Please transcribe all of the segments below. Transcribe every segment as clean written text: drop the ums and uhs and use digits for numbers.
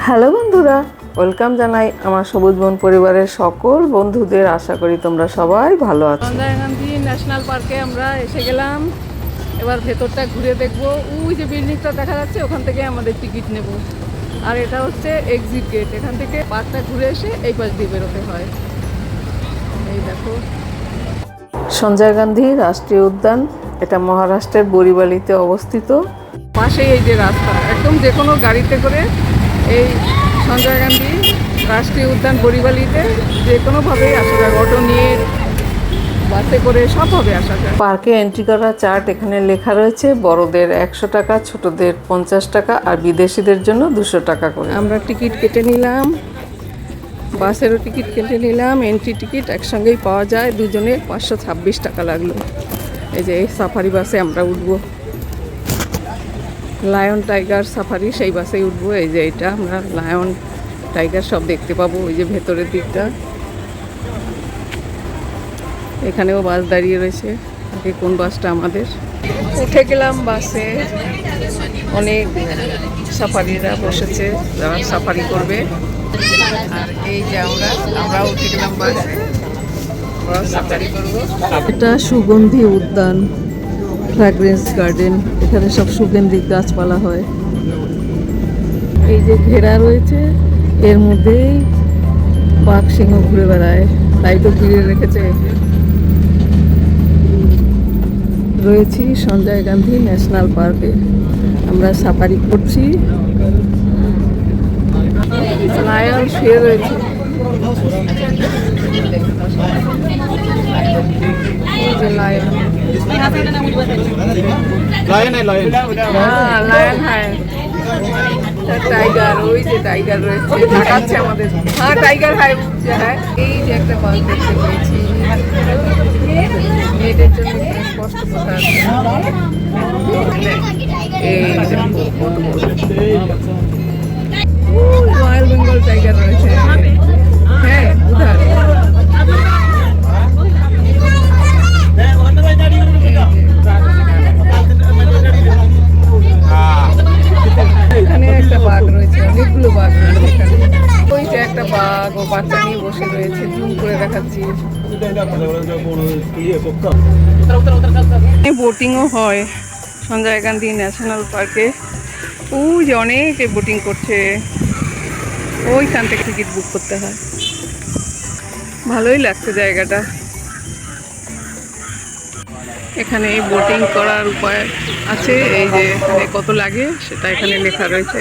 Hello বন্ধুরা, welcome জানাই আমার সবুজ বন পরিবারের সকল বন্ধুদের। আশা করি তোমরা সবাই ভালো আছো। সঞ্জয় গান্ধী ন্যাশনাল পার্কে আমরা এসে গেলাম। এবার ভেতরটা ঘুরে দেখবো। ওই যে বিল্ডিংটা দেখা যাচ্ছে, ওখান থেকে আমাদের টিকিট নেব। আর এটা হচ্ছে এক্সিট গেট। এখান থেকে পার্কটা ঘুরে এসে এই পাশ দিয়ে বেরোতে হয়। এই দেখো, সঞ্জয় গান্ধী রাষ্ট্রীয় উদ্যান, এটা মহারাষ্ট্রের বরিবালিতে অবস্থিত। পাশেই এই যে রাস্তা, একদম যে কোনো গাড়িতে করে এই সঞ্জয় গান্ধী রাষ্ট্রীয় উদ্যান বরিবালিতে যে কোনোভাবেই আসা যায়। অটো নিয়ে, বাসে করে সবভাবে আসা যায়। পার্কে এন্ট্রি করার চার্ট এখানে লেখা রয়েছে। বড়দের 100 টাকা, ছোটদের 50 টাকা, আর বিদেশিদের জন্য 200 টাকা করে। আমরা টিকিট কেটে নিলাম, বাসেরও টিকিট কেটে নিলাম। এন্ট্রি টিকিট একসঙ্গেই পাওয়া যায়, দুজনে 526 টাকা লাগলো। এই যে এই সাফারি বাসে আমরা উঠবো, লায়ন টাইগার সাফারি, সেই বাসেই উঠবো। এই যে এটা আমরা লায়ন টাইগার সব দেখতে পাবো। ওই যে ভেতরের দিকটা, এখানেও বাস দাঁড়িয়ে রয়েছে। আগে কোন বাসটা আমাদের। উঠে গেলাম বাসে। অনেক সাফারিরা বসেছে, যারা সাফারি করবে। আর এই যে আমরা উঠে গেলাম বাসে, আমরা সাফারি করবো। এটা সুগন্ধি উদ্যান, ফ্র্যাগ্রেন্স গার্ডেন। এখানে সব সুগন্ধি গাছপালা হয়। এই যে ঘেরা রয়েছে, এর মধ্যেই বাঘ সিংহ ঘুরে বেড়ায়, তাই তো ঘিরে রেখেছে। রয়েছি সঞ্জয় গান্ধী ন্যাশনাল পার্কে। আমরা সাফারি করছি। লায়ন শুয়ে রয়েছে। এই যে লায়ন, লায়ন হ্যাঁ, টাইগার। ওই যে টাইগার রয়েছে, দেখাচ্ছে আমাদের। হ্যাঁ, টাইগার হাই উঠছে। হ্যাঁ, এই যে একটা বাঘ দেখতে পেয়েছি। মেয়েদের জন্য স্পষ্ট কথা আছে। এই দেখো কত বড় রয়্যাল বেঙ্গল টাইগার রয়েছে। হ্যাঁ, উধার। এখানে একটা বাঘ রয়েছে, অনেকগুলো বাঘ রয়েছে এখানে। ওই যে একটা বাঘ, ও বাচ্চা নিয়ে বসে রয়েছে, জুম করে দেখাচ্ছি। বোটিংও হয় সঞ্জয় গান্ধী ন্যাশনাল পার্কে। ওই যে অনেকে বোটিং করছে, ওইখান থেকে টিকিট বুক করতে হয়। ভালোই লাগছে জায়গাটা। এখানে বোটিং করার উপায় আছে। এই যে এখানে কত লাগে সেটা এখানে লেখা রয়েছে।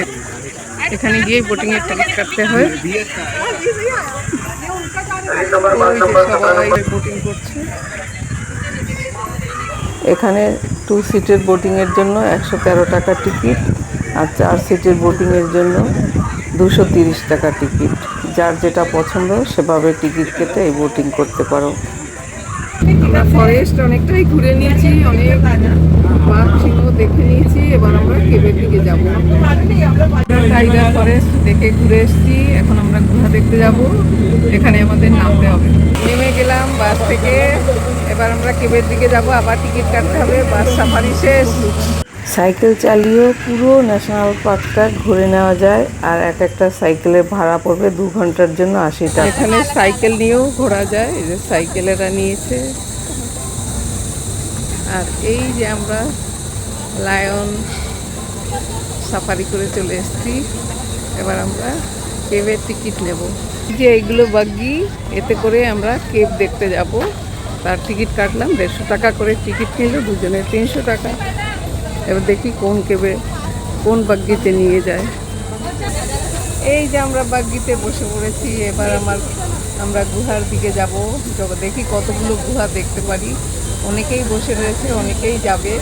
এখানে গিয়ে বোটিং এর টিকিট কাটতে হয়। সবাই বোটিং করছে। এখানে 2 সিটের বোটিংয়ের জন্য 113 টাকা টিকিট, আর 4 সিটের বোটিংয়ের জন্য 230 টাকা টিকিট। যার যেটা পছন্দ সেভাবে টিকিট কেটে এই বোটিং করতে পারো। আমরা ফরেস্ট অনেকটাই ঘুরে নিয়েছি, অনেক বাঘ সিংহ দেখে নিয়েছি। এবার আমরা কেবের দিকে যাব। টাইগার ফরেস্ট দেখে ঘুরে এসেছি, এখন আমরা গুহা দেখতে যাব। এখানে আমাদের নামতে হবে। নেমে গেলাম বাস থেকে, এবার আমরা কেবের দিকে যাব। আবার টিকিট কাটতে হবে। বাস সাফারি শেষ। সাইকেল চালিয়েও পুরো ন্যাশনাল পার্কটা ঘুরে নেওয়া যায়, আর এক একটা সাইকেলের ভাড়া পড়বে 2 ঘন্টার জন্য 80 টাকা। এখানে সাইকেল নিয়েও ঘোরা যায়। এই যে সাইকেলেরা নিয়েছে। আর এই যে আমরা লায়ন সাফারি করে চলে এসেছি। এবার আমরা কেবের টিকিট নেব। যে এইগুলো বাগ্গি, এতে করে আমরা কেব দেখতে যাব। তার টিকিট কাটলাম 150 টাকা করে টিকিট নিল, দুজনের 300 টাকা। এবার দেখি কোন কেবে, কোন বাগ্গিতে নিয়ে যায়। এই যে আমরা বাগ্গিতে বসে পড়েছি। এবার আমরা গুহার দিকে যাব। দেখি কতগুলো গুহা দেখতে পারি। অনেকেই বসে রয়েছে, অনেকেই যাবে।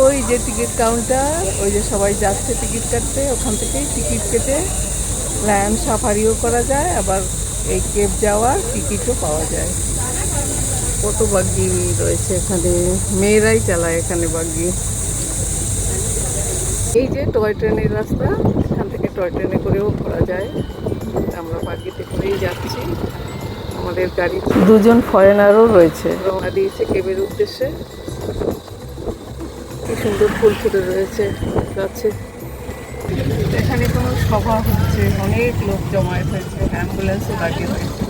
ওই যে টিকিট কাউন্টার, ওই যে সবাই যাচ্ছে টিকিট কাটতে। ওখান থেকেই টিকিট কেটে লায়ন সাফারিও করা যায়, আবার এই কেব যাওয়ার টিকিটও পাওয়া যায়। কত বাগ্গি রয়েছে এখানে, মেয়েরাই চালায় এখানে বাগ্গি। এই যে টয় ট্রেনের রাস্তা, এখান থেকে টয় ট্রেনে করেও ঘোরা যায়। আমরা বাগ্গিতে করেই যাচ্ছি। আমাদের গাড়ি 2জন ফরেনারও রয়েছে। রওনা দিয়েছে কেবের উদ্দেশ্যে। কি সুন্দর ফুল ফুটে রয়েছে গাছে। এখানে কোনো সভা হচ্ছে, অনেক লোক জমায়েত হয়েছে, অ্যাম্বুলেন্সও লাগিয়ে হয়েছে।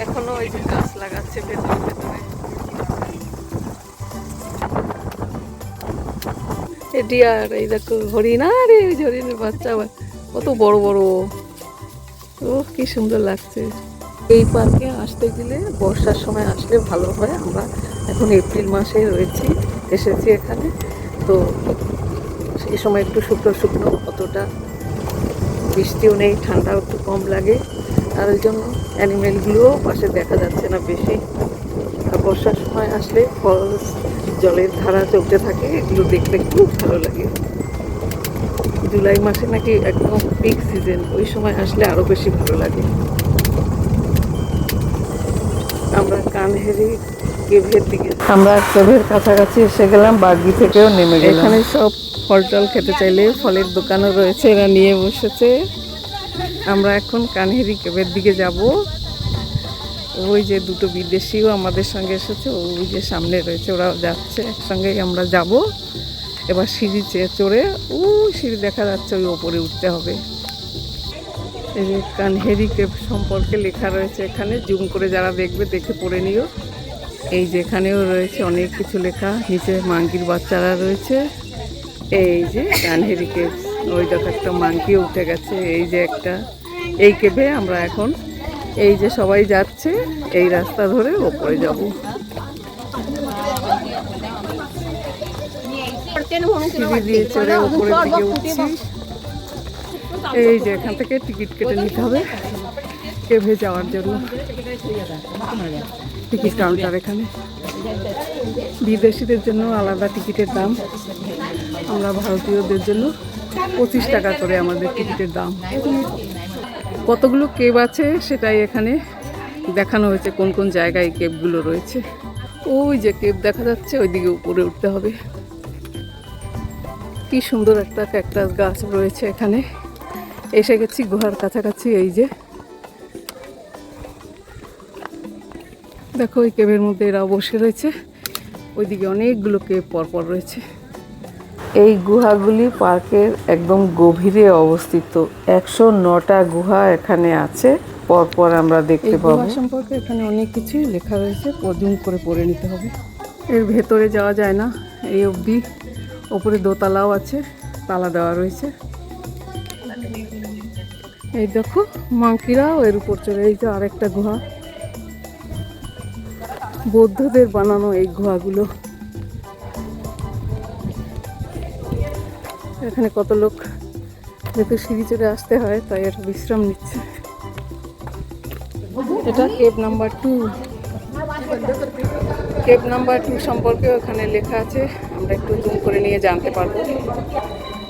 এখনো ওই যে গাছ লাগাচ্ছে ভেতরে ভেতরে। ডিয়ার, এই দেখো হরিণ, আরে ওই যে হরিণের বাচ্চা আবার কত বড় বড়। ও কি সুন্দর লাগছে। এই পার্কে আসতে গেলে বর্ষার সময় আসলে ভালো হয়। আমরা এখন এপ্রিল মাসে রয়েছি, এসেছি এখানে। তো এই সময় একটু শুকনো শুকনো, অতটা বৃষ্টিও নেই, ঠান্ডাও একটু কম লাগে। আর ওই জন্য অ্যানিমেলগুলোও পাশে দেখা যাচ্ছে না বেশি। আর বর্ষার সময় আসলে ফলস, জলের ধারা চলতে থাকে, এগুলো দেখতে খুব ভালো লাগে। জুলাই মাসে নাকি একদম পিক সিজন, ওই সময় আসলে আরো বেশি ভালো লাগে। আমরা কানহেরি কেভের দিকে, আমরা কেভের কাছাকাছি এসে গেলাম, বাগি থেকেও নেমে গেলাম। এখানে সব ফল টল খেতে চাইলে ফলের দোকানও রয়েছে, এরা নিয়ে বসেছে। আমরা এখন কানহেরি কেভের দিকে যাব। ওই যে দুটো বিদেশিও আমাদের সঙ্গে এসেছে, ওই যে সামনে রয়েছে, ওরাও যাচ্ছে, একসঙ্গেই আমরা যাব। এবার সিঁড়ি চড়ে, সিঁড়ি দেখা যাচ্ছে, ওই ওপরে উঠতে হবে। এই যে কানহেরি কেভ সম্পর্কে লেখা রয়েছে এখানে, জুম করে যারা দেখবে দেখে পড়ে নিও। এই যে এখানেও রয়েছে অনেক কিছু লেখা, নিচে মাঙ্কির বাচ্চারা রয়েছে। এই যে কানহেরি কেভ, ওই দেখো একটা মাঙ্কিও উঠে গেছে। এই যে একটা, এই কেভে আমরা এখন, এই যে সবাই যাচ্ছে এই রাস্তা ধরে ওপরে যাব। সিঁড়ি দিয়ে চড়ে ওপরের দিকে উঠছি। এই যে এখান থেকে টিকিট কেটে নিতে হবে কেভে যাওয়ার জন্য। টিকিট কাউন্টার এখানে, বিদেশিদের জন্য আলাদা টিকিটের দাম, আমরা ভারতীয়দের জন্য 25 টাকা করে আমাদের টিকিটের দাম। কতগুলো কেভ আছে সেটাই এখানে দেখানো হয়েছে, কোন কোন জায়গায় এই কেভগুলো রয়েছে। ওই যে কেভ দেখা যাচ্ছে, ওইদিকে উপরে উঠতে হবে। কি সুন্দর একটা ক্যাকটাস গাছ রয়েছে এখানে। এসে গেছি গুহার কাছাকাছি। এই যে দেখো, ওই কেভের মধ্যে এরা বসে রয়েছে, ওইদিকে অনেকগুলো কেভ পরপর রয়েছে। এই গুহাগুলি পার্কের একদম গভীরে অবস্থিত। 109টা গুহা এখানে আছে, পরপর আমরা দেখতে পাবো। গুহা সম্পর্কে এখানে অনেক কিছুই লেখা রয়েছে, জুম করে পড়ে নিতে হবে। এর ভেতরে যাওয়া যায় না এই অবধি, ওপরে দোতলাও আছে, তালা দেওয়া রয়েছে। এই দেখো মাংকিরাও এর উপর চলে। এই যে আরেকটা গুহা, বৌদ্ধদের বানানো এই গুহাগুলো। এখানে কত লোক, যেহেতু সিঁড়ি চড়ে আসতে হয় তাই এটা বিশ্রাম নিচ্ছে। এটা কেভ নাম্বার 2। কেভ নাম্বার 2 সম্পর্কে ওখানে লেখা আছে, আমরা একটু জুম করে নিয়ে জানতে পারবো।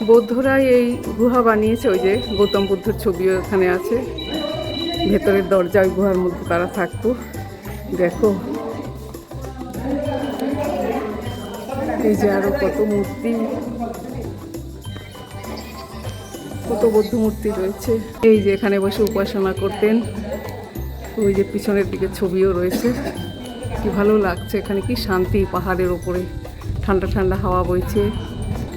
বৌদ্ধরাই এই গুহা বানিয়েছে, ওই যে গৌতম বুদ্ধের ছবিও এখানে আছে। ভেতরের দরজা, ওই গুহার মধ্যে তারা থাকতো। দেখো এই যে আরো কত মূর্তি, কত বৌদ্ধ মূর্তি রয়েছে। এই যে এখানে বসে উপাসনা করতেন, ওই যে পিছনের দিকে ছবিও রয়েছে। কি ভালো লাগছে এখানে, কি শান্তি। পাহাড়ের ওপরে ঠান্ডা ঠান্ডা হাওয়া বইছে।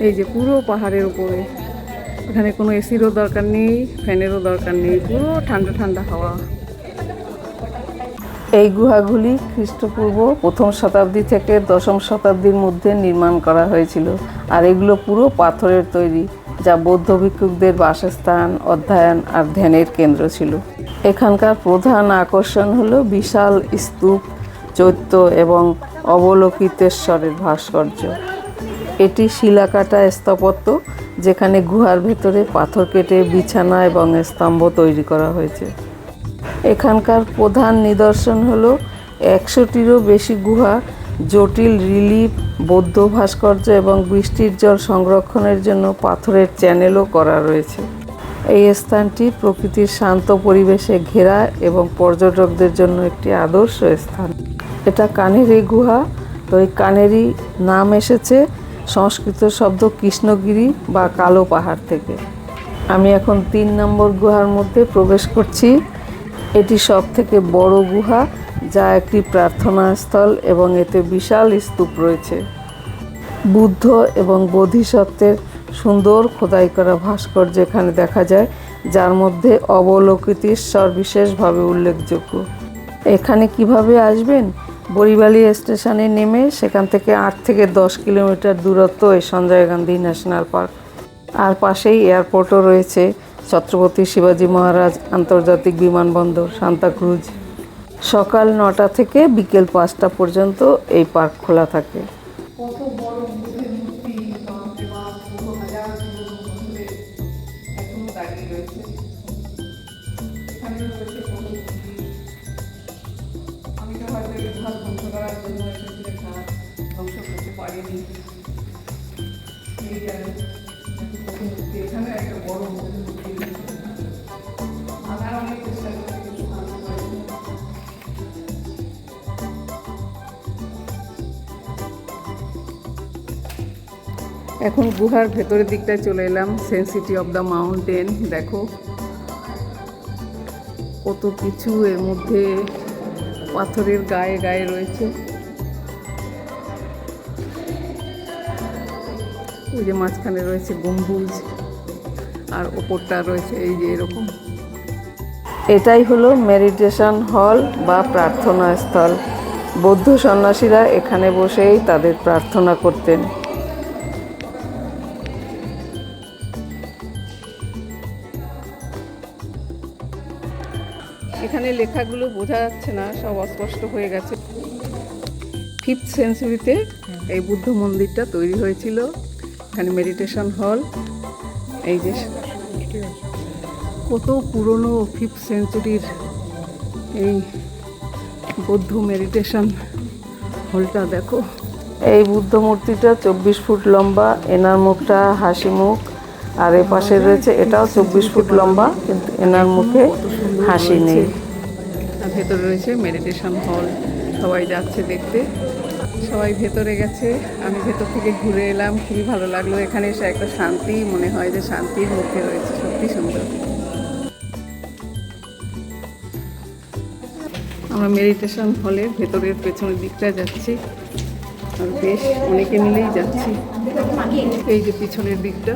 এই যে পুরো পাহাড়ের ওপরে, এখানে কোনো এসিরও দরকার নেই, ফ্যানেরও দরকার নেই, পুরো ঠান্ডা ঠান্ডা হাওয়া। এই গুহাগুলি খ্রিস্টপূর্ব 1ম শতাব্দী থেকে 10ম শতাব্দীর মধ্যে নির্মাণ করা হয়েছিল। আর এগুলো পুরো পাথরের তৈরি, যা বৌদ্ধ ভিক্ষুকদের বাসস্থান, অধ্যয়ন আর ধ্যানের কেন্দ্র ছিল। এখানকার প্রধান আকর্ষণ হলো বিশাল স্তূপ, চৈত্য এবং অবলোকিতেশ্বরের ভাস্কর্য। এটি শিলাকাটা স্থাপত্য, যেখানে গুহার ভেতরে পাথর কেটে বিছানা এবং স্তম্ভ তৈরি করা হয়েছে। এখানকার প্রধান নিদর্শন হলো 100টিরও বেশি গুহা, জটিল রিলিফ, বৌদ্ধ ভাস্কর্য এবং বৃষ্টির জল সংরক্ষণের জন্য পাথরের চ্যানেলও করা রয়েছে। এই স্থানটি প্রকৃতির শান্ত পরিবেশে ঘেরা এবং পর্যটকদের জন্য একটি আদর্শ স্থান। এটা কানেরি গুহা। তো এই কানেরি নাম এসেছে সংস্কৃত শব্দ কৃষ্ণগিরি বা কালো পাহাড় থেকে। আমি এখন 3 নম্বর গুহার মধ্যে প্রবেশ করছি। এটি সবথেকে বড় গুহা, যা একটি প্রার্থনা স্থল এবং এতে বিশাল স্তূপ রয়েছে। বুদ্ধ এবং বোধিসত্ত্বের সুন্দর খোদাই করা ভাস্কর্য এখানে দেখা যায়, যার মধ্যে অবলোকিতেশ্বর বিশেষভাবে উল্লেখযোগ্য। এখানে কিভাবে আসবেন? বরিবালি স্টেশনে নেমে সেখান থেকে 8 থেকে 10 কিলোমিটার দূরত্ব এই সঞ্জয় গান্ধী ন্যাশনাল পার্ক। আর পাশেই এয়ারপোর্টও রয়েছে, ছত্রপতি শিবাজী মহারাজ আন্তর্জাতিক বিমানবন্দর সান্তাক্রুজ। সকাল 9টা থেকে বিকেল 5টা পর্যন্ত এই পার্ক খোলা থাকে। কত বড় বুদ্ধের মূর্তি, বাপরে বাপ, পুরো হাজার বছরের এখনো দাঁড়িয়ে রয়েছে। এখানে রয়েছে কত মূর্তি। আমি তো হয়তো এই ঘর ধ্বংস করার জন্য এসেছি, ঘর ধ্বংস করতে পারিনি। এই জায়গায় কত মূর্তি, এখানে একটা বড় মূর্তি রয়েছে। আমার অনেক চেষ্টা করছি কিছু আনতে পারিনি। এখন গুহার ভেতরের দিকটায় চলে এলাম, সেন্সিটি অফ দ্য মাউন্টেন। দেখো কত কিছু এর মধ্যে পাথরের গায়ে গায়ে রয়েছে। ওই যে মাঝখানে রয়েছে গম্বুজ, আর ওপরটা রয়েছে এই যে এরকম। এটাই হলো মেডিটেশন হল বা প্রার্থনা স্থল। বৌদ্ধ সন্ন্যাসীরা এখানে বসেই তাদের প্রার্থনা করতেন। এখানে লেখাগুলো বোঝা যাচ্ছে না, সব অস্পষ্ট হয়ে গেছে। 5th সেঞ্চুরিতে এই বুদ্ধ মন্দিরটা তৈরি হয়েছিল। এখানে মেডিটেশন হল। এই যে কত পুরনো 5th সেঞ্চুরির এই বৌদ্ধ মেডিটেশন হলটা দেখো। এই বুদ্ধ মূর্তিটা 24 ফুট লম্বা, এনার মুখটা হাসি মুখ। আর এ পাশে রয়েছে, এটাও 24 ফুট লম্বা, কিন্তু এনার মুখে হাসি নেই। আর ভেতরে রয়েছে মেডিটেশন হল। সবাই যাচ্ছে দেখতে, সবাই ভেতরে গেছে। আমি ভেতর থেকে ঘুরে এলাম, খুবই ভালো লাগলো। এখানে এসে একটা শান্তি মনে হয়, যে শান্তির মধ্যে রয়েছে, সত্যি সুন্দর। আমরা মেডিটেশন হলের ভেতরের পেছনের দিকটায় যাচ্ছি, আর বেশ অনেকে মিলেই যাচ্ছি। এই যে পিছনের দিকটা,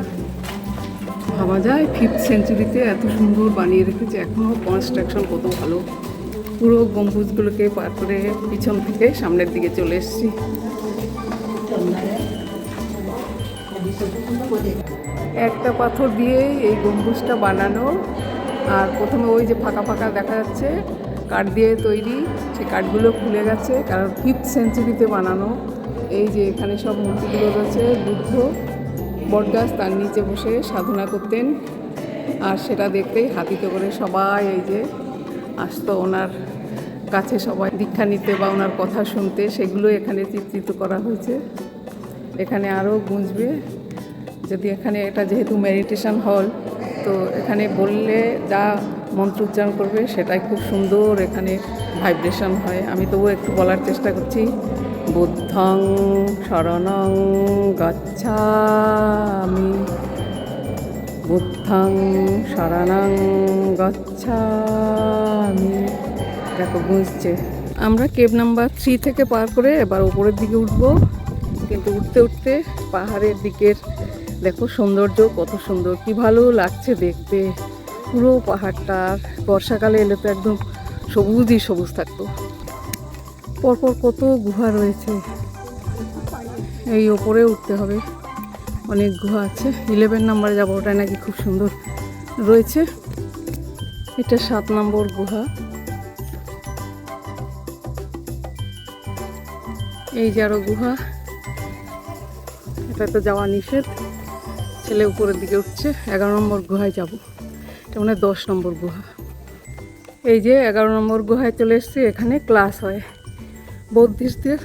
ভাবা যায় 5th সেঞ্চুরিতে এত সুন্দর বানিয়ে রেখেছে। এখনও কনস্ট্রাকশন কত ভালো। পুরো গম্বুজগুলোকে পার করে পিছন থেকে সামনের দিকে চলে এসেছি। একটা পাথর দিয়ে এই গম্বুজটা বানানো। আর প্রথমে ওই যে ফাঁকা ফাঁকা দেখা যাচ্ছে, কাঠ দিয়ে তৈরি, সেই কাঠগুলো খুলে গেছে, কারণ 5th সেঞ্চুরিতে বানানো। এই যে এখানে সব মূর্তিগুলো রয়েছে, বুদ্ধ বটগাছ, তার নিচে বসে সাধনা করতেন। আর সেটা দেখতেই হাতিতে করে সবাই এই যে আসতো ওনার কাছে, সবাই দীক্ষা নিতে বা ওনার কথা শুনতে। সেগুলো এখানে চিত্রিত করা হয়েছে। এখানে আরও গুঁজবে, যদি এখানে এটা যেহেতু মেডিটেশন হল, তো এখানে বললে যা মন্ত্র উচ্চারণ করবে সেটাই খুব সুন্দর এখানে ভাইব্রেশন হয়। আমি তবুও একটু বলার চেষ্টা করছি। বুদ্ধং শরণং গচ্ছামি, বুদ্ধং শরণং গচ্ছামি। দেখো গুঁজছে। আমরা কেভ নাম্বার 3 থেকে পার করে এবার উপরের দিকে উঠবো, কিন্তু উঠতে উঠতে পাহাড়ের দিকের দেখো সৌন্দর্য কত সুন্দর, কি ভালো লাগছে দেখতে। পুরো পাহাড়টা বর্ষাকালে এলে তো একদম সবুজই সবুজ থাকতো। পরপর কত গুহা রয়েছে, এই ওপরে উঠতে হবে, অনেক গুহা আছে। 11 নম্বরে যাবো, ওটাই নাকি খুব সুন্দর রয়েছে। এটা 7 নম্বর গুহা। এই যে আরো গুহা, এটা তো যাওয়া নিষেধ, ছেলে উপরের দিকে উঠছে। 11 নম্বর গুহায় যাব, এটা মানে 10 নম্বর গুহা। এই যে 11 নম্বর গুহায় চলে এসেছি। এখানে ক্লাস হয়, বৌদ্ধিস্টদের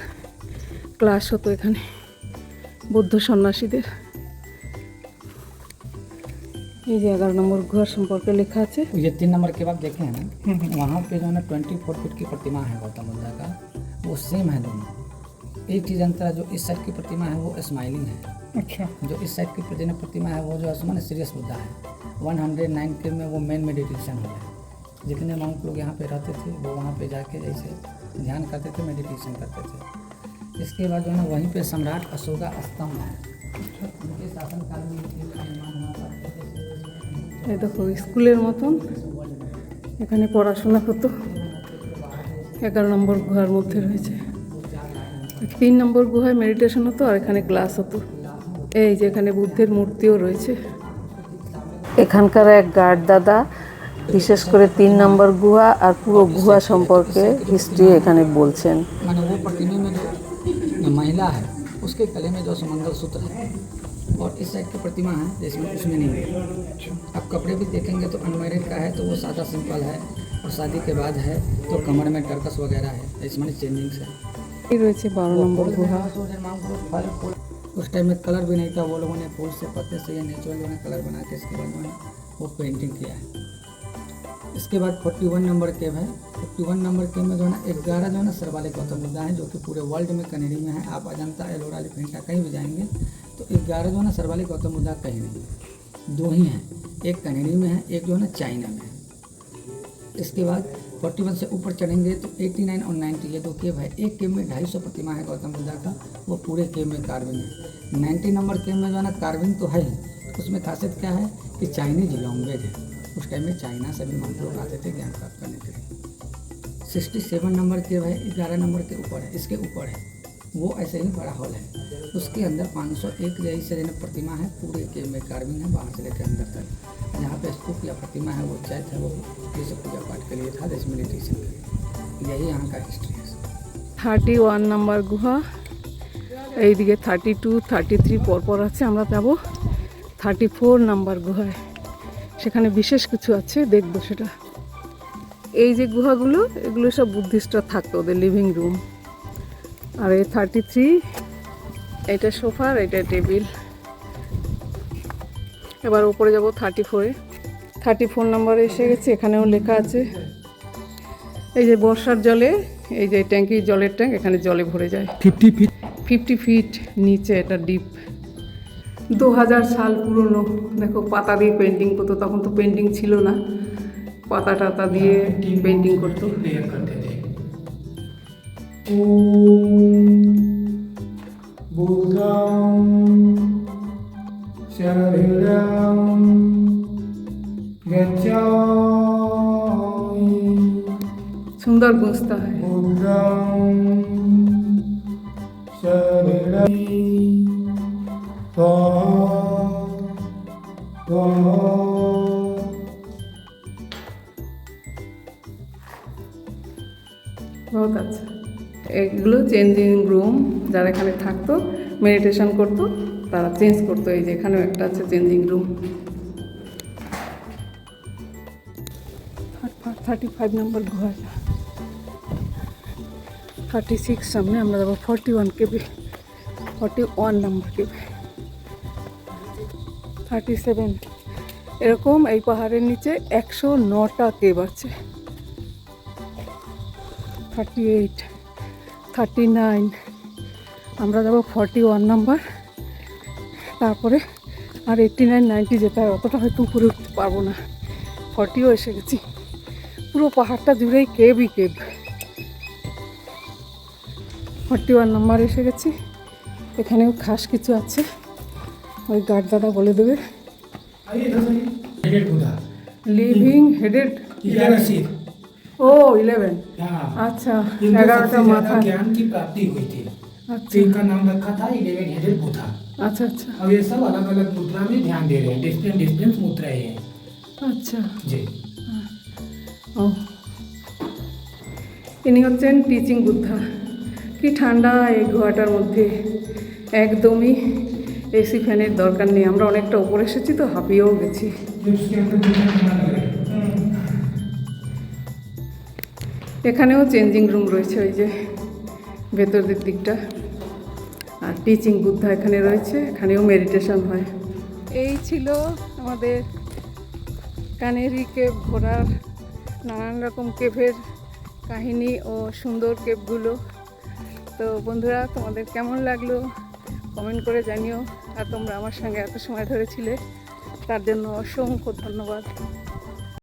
ক্লাস হতো এখানে, বৌদ্ধ সন্ন্যাসীদের। এই যে 11 নম্বর गुहा সম্পর্কে লেখা আছে। ये 3 नंबर के बाद देखे हैं ना, वहाँ पे जो है ना 24 फीट की प्रतिमा है गौतम बुद्ध का, वो सेम है दोनों। एक चीज़ अंतर है, जो इस साइड की प्रतिमा है वो स्माइलिंग है। अच्छा। जो इस साइड की प्रतिमा है वो जो है सीरियस बुद्धा है। 109 के में वो मेन मेडिटेशन हो है। जितने मंक लोग यहाँ पे रहते थे वो वहाँ पे जाके जैसे ध्यान करते थे, मेडिटेशन करते थे। इसके बाद जो है वहीं पे सम्राट अशोका स्तंभ है, उनके शासनकाल में ये निर्माण हुआ था। এই দেখো স্কুলের মতন এখানে পড়াশোনা হতো। 11 নম্বর গুহার মধ্যে রয়েছে। 3 নম্বর গুহায় মেডিটেশন হতো আর এখানে ক্লাস হতো। এই যে এখানে বুদ্ধের মূর্তিও রয়েছে। এখানকার এক গার্ড দাদা বিশেষ করে 3 নম্বর গুহা আর পুরো গুহা সম্পর্কে হিস্ট্রি এখানে বলছেন। माने वो प्रतिमा में जो महिला है उसके गले में जो मंगल सूत्र है और इस साइड की प्रतिमा है जिसमें उसमें नहीं है। आप कपड़े भी देखेंगे तो अनमैरिड का है तो वो सादा सिंपल है और शादी के बाद है तो कमर में टर्कस वगैरह है, इसमें चेंजिंग्स है। এই রয়েছে 12 নম্বর গুহা। उस टाइम में कलर भी नहीं था, वो लोगों ने फूल से पत्ते से या नेचुरल जो है कलर बना के इसके बाद में वो पेंटिंग किया है। इसके बाद 41 नंबर केव है। 41 नंबर केव में जो है ना 11 जो है ना सरवाले गौतम बुद्धा हैं जो कि पूरे वर्ल्ड में कनेरी में है। आप अजंता एलोरा एलिफेंटा कहीं भी जाएंगे तो 11 जो है ना सरवाले गौतम बुद्धा कहीं नहीं है, 2 ही हैं, एक कनेरी में है, एक जो है ना चाइना में है। इसके बाद 41 से ऊपर चढ़ेंगे तो 89 और 90 ये 2 केव है। एक केव में 250 प्रतिमा है गौतम बुद्धा का, वो पूरे केव में कार्विंग है। 90 नंबर केव में जो है ना कार्विंग तो है ही, उसमें खासियत क्या है कि चाइनीज लैंग्वेज है। उस टाइम में चाइना से भी मंत्र लोग आते थे ज्ञान प्राप्त करने के लिए। 67 नंबर केव है, 11 नंबर के ऊपर है, इसके ऊपर है, वो ऐसे ही बड़ा हॉल है। उसके अंदर 501 जैसे प्रतिमा है, पूरे केव में कार्विंग है बाहर से लेकर अंदर तक। जहाँ पे स्तूप या प्रतिमा है वो चैत है, वो ये सब पूजा पाठ के लिए था, जैसे मेडिटेशन के लिए। यही यहाँ का हिस्ट्री है। 31 নম্বর গুহা, এইদিকে 32, 33 পরপর আছে। আমরা যাব 34 নম্বর গুহায়, সেখানে বিশেষ কিছু আছে, দেখবো সেটা। এই যে গুহাগুলো, এগুলো সব বুদ্ধিস্টরা থাকতো, ওদের লিভিং রুম। আর এই 33, এটা সোফা আর এটা টেবিল। এবার উপরে যাব 34-এ। 34 নম্বরে এসে গেছি। এখানেও লেখা আছে, এই যে বর্ষার জলে, এই যে ট্যাঙ্কি জলের ট্যাঙ্ক, এখানে জলে ভরে যায়। 50 ফিট নিচে এটা ডিপ। 2000 সাল পুরনো। দেখো পাতা দিয়ে পেন্টিং করতো, তখন তো পেন্টিং ছিল না, পাতা টাতা দিয়ে পেন্টিং করতো। सुंदर गूंजता है। बहुत अच्छा। এগুলো চেঞ্জিং রুম, যারা এখানে থাকতো মেডিটেশন করতো তারা চেঞ্জ করতো। এই যে এখানেও একটা আছে চেঞ্জিং রুম। 35 নম্বর গুহা, 36 সামনে। আমরা যাবো 41 কেবে, 41 নম্বর কেবে, 37। এরকম এই পাহাড়ের নিচে 109টা কেব আছে। 38, 39। আমরা যাবো 41 নাম্বার। তারপরে আর 89, 90 যেতে হয়, অতটা হয়তো উপরে উঠতে পারবো না। 40ও এসে গেছি। পুরো পাহাড়টা জুড়েই কেবই কেব। 41 নাম্বার এসে গেছি। এখানেও খাস কিছু আছে, ওই গার্ড দাদা বলে দেবে। লিভিং হেডেড ओ 11। अच्छा, 11টা মাথা। ज्ञान की प्राप्ति हुई थी, अच्छा तो इनका नाम रखा था 11 हेडेड बुद्धा। अच्छा अच्छा अब ये सब अलग अलग मुद्रा में ध्यान दे रहे हैं, डिफरेंट डिफरेंट मुद्राएं हैं अच्छा। जी। ও ইনি হচ্ছেন টিচিং বুদ্ধা। কি ঠান্ডা এই গুহাটার মধ্যে, একদমই এসি ফ্যানের দরকার নেই। আমরা অনেকটা উপরে এসেছি তো হাঁপিয়েও গেছি। उसके अंदर बुद्धा बना लगे। এখানেও চেঞ্জিং রুম রয়েছে, ওই যে ভেতরের দিকটা। আর টিচিং বুদ্ধা এখানে রয়েছে, এখানেও মেডিটেশন হয়। এই ছিল আমাদের কানেরি কেভ ঘোরার নানান রকম কেভের কাহিনী ও সুন্দর কেভগুলো। তো বন্ধুরা, তোমাদের কেমন লাগলো কমেন্ট করে জানিও। আর তোমরা আমার সঙ্গে এত সময় ধরে ছিলে, তার জন্য অসংখ্য ধন্যবাদ।